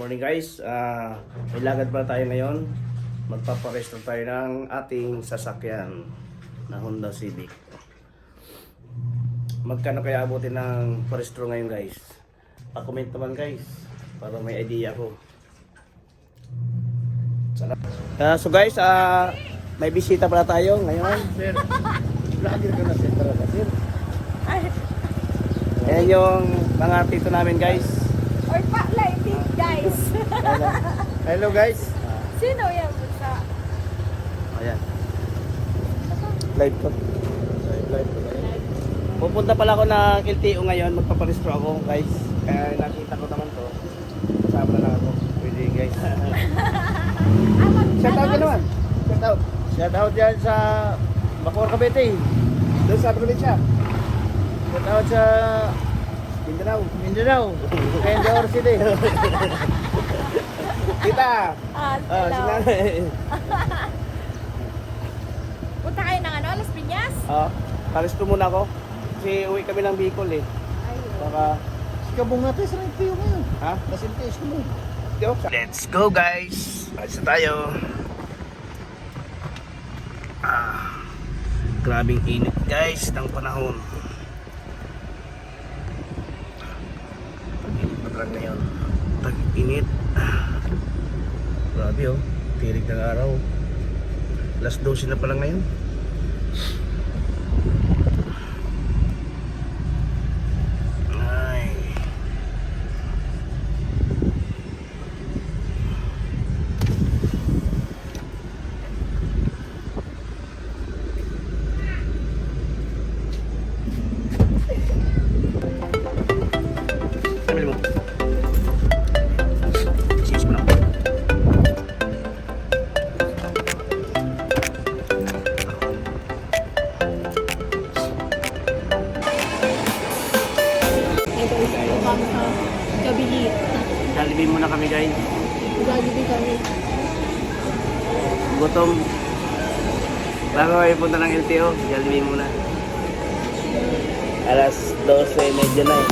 Morning guys, may lagad pa tayo ngayon. Magpaparesto tayo ng ating sasakyan na Honda Civic. Magkano kaya abutin ng paresto ngayon guys? Pa-comment naman guys para may idea ko. So guys, may bisita pala tayo ngayon. Sir, vlogger ka na sir talaga sir. Ayan yung mga tito namin guys. Or pa-lighting, guys. Hello guys. Sino yan sa? Ayan. Live to. Live to. Pupunta pala ako ng LTO ngayon. Magpaparestro ako guys. Kaya nakita ko naman to. Kasama na lang ako. Pwede guys. Shout out ka naman. Shout out. Shout out dyan sa Bacoor, Cavite. Doon sa probinsya. Shout out sa Mindanao. Quezon City. Kita. Hello. Punta kayo ng Las Piñas? Paresto muna ako. Kasi uwi kami ng Bicol eh. Ayun. Baka... Sikabong natin sa review ngayon. Ha? Nasintis ko mo. Let's go guys! Alis na tayo. Grabing init guys ng panahon. Pag-init na talaga ngayon. Pag-init. Grabe oh. Tirik ng araw. Alas 12 na pala ngayon. Ay. Sabi mo. Excuse me lang. Jollibee. Jollibee muna kami guys. Jollibee kami. Gutom. Bago kayo punta ng LTO, Jollibee muna. Alas 12:30 na eh.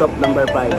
Shop number 5.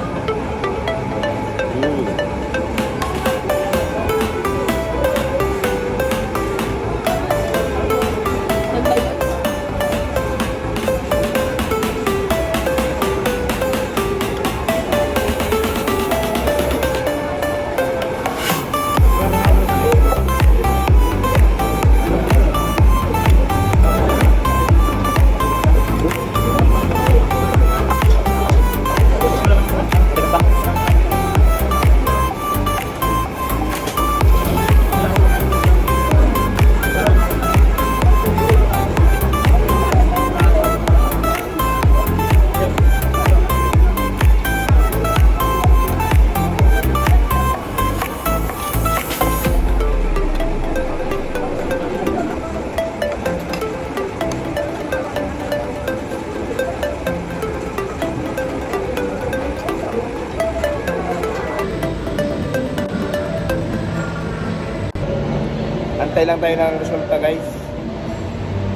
Antay lang tayo ng resulta guys.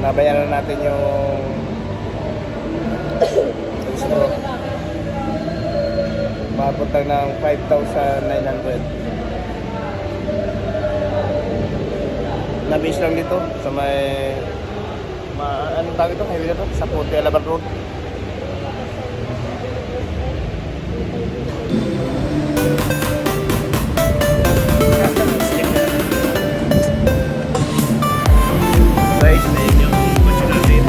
Nabayaran natin yung gusto. Maabot lang ng 5,900. Nabis lang dito sa may anong tawag ito? Highway na to? Sa Puti Alaban Road. Guys, na yun yung kotse natin.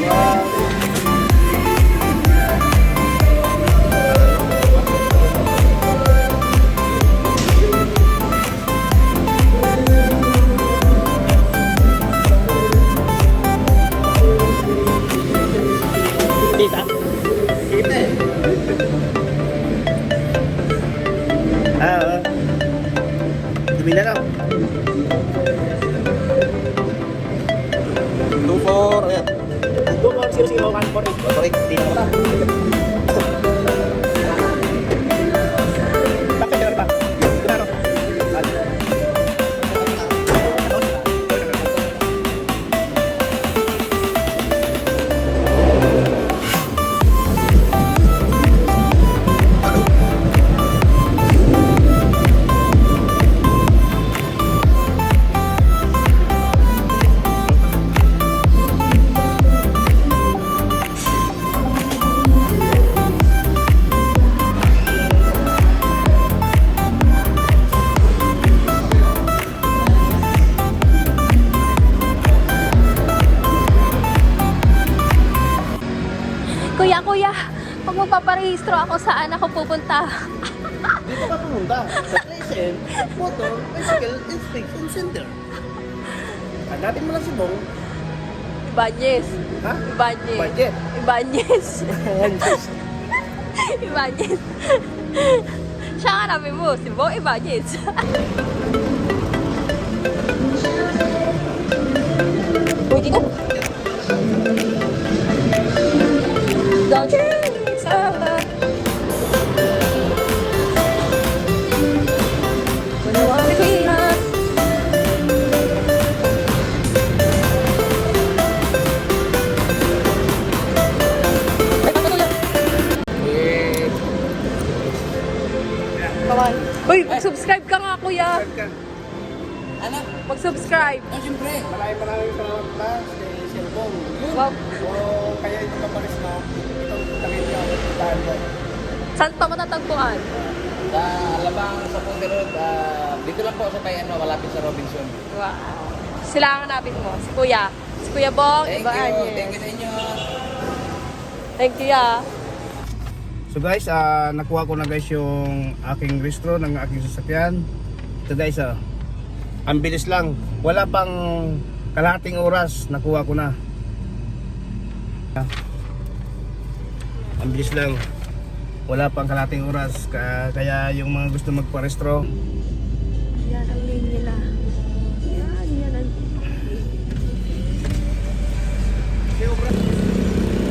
Wow. Kita? Kita eh. Oo. Dumi na lang. 24, ayan. 240014. Correct, di na wala. Bakit meron pa? Gumano? Kuya, pag magpaparehistro ako, saan ako pupunta? Dito ka pumunta sa Crescent Motor Bicycle Inspection Center. Hanapin mo lang si Bong. Ibanez. Ha? Ibanez. Budget. Ibanez. Ibanez. Siya ang hanapin mo, si Bo Ibanez. Uy, dito. Don't you stop. When you want to be lost. Come on. Uy, mag-subscribe ka nga, kuya. Ano? Mag-subscribe. Oh, siyempre. Maraming salamat na si Sir Bong. Wow. So, kaya ito kapalis mo, itong takit niya, tahan mo. Saan pa matatagpuan? Sa Alabang sa Ponte Road, dito lang po sa Tayan, malapit sa Robinson. Wow. Sila ang hanapin mo. Si Kuya. Si Kuya Bong. Thank Ibanez. you sa inyo. Thank you, ya. So guys, nakuha ko na guys yung aking restro ng aking sasakyan. Ito guys, ang bilis lang. Wala pang kalahating oras, nakuha ko na. Ang bilis lang. Wala pang kalahating oras. Kaya yung mga gusto magpa-restro, Yan ang name nila. Yan ang...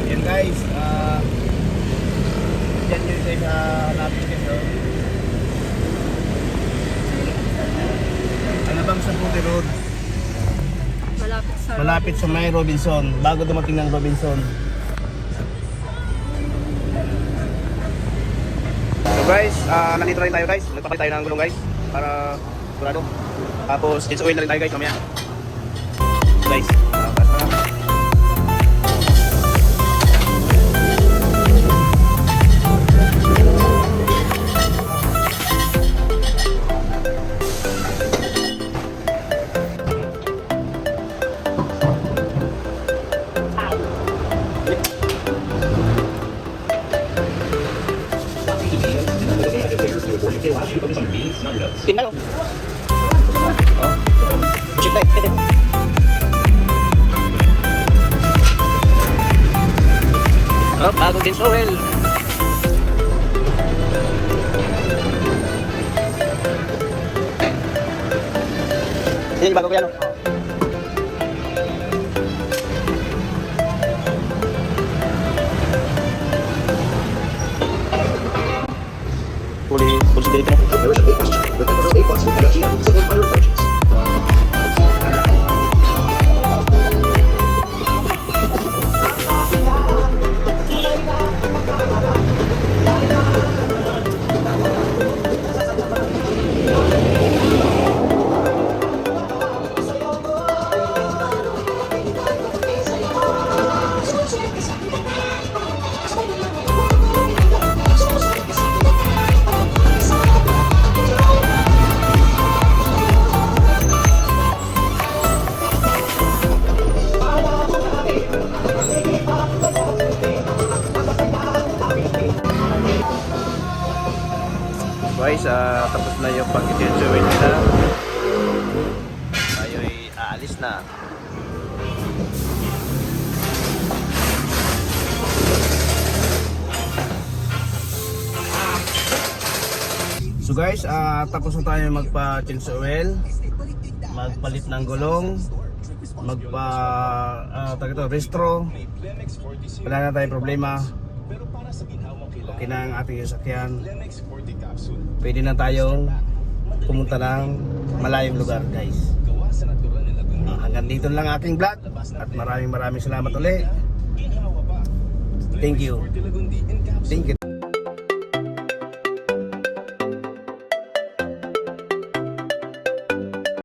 yan guys, yan yun guys, hanapin guys. Alabang sa Ponte Road, Malapit sa... malapit sa may Robinson, bago dumating ng Robinson. So guys, nandito rin tayo guys, nagpapalit tayo ng gulong guys, para sigurado. Tapos change oil na rin tayo guys mamaya. Guys, basta na. Tingnan. Oh. Check na. Oh, bago din oil. Yan yung bago ko yan. Oh. Puli sendiri kan? Guys, tapos na yung pag-i-join nila. Tayo ay aalis na. So guys, tapos na tayo magpa-change oil, magpalit ng gulong, restro. Wala na tayong problema. Okay na ang ating sasakyan. Pwede na tayong pumunta ng malayong lugar, guys. Hanggang dito lang aking vlog at maraming salamat ulit. Thank you.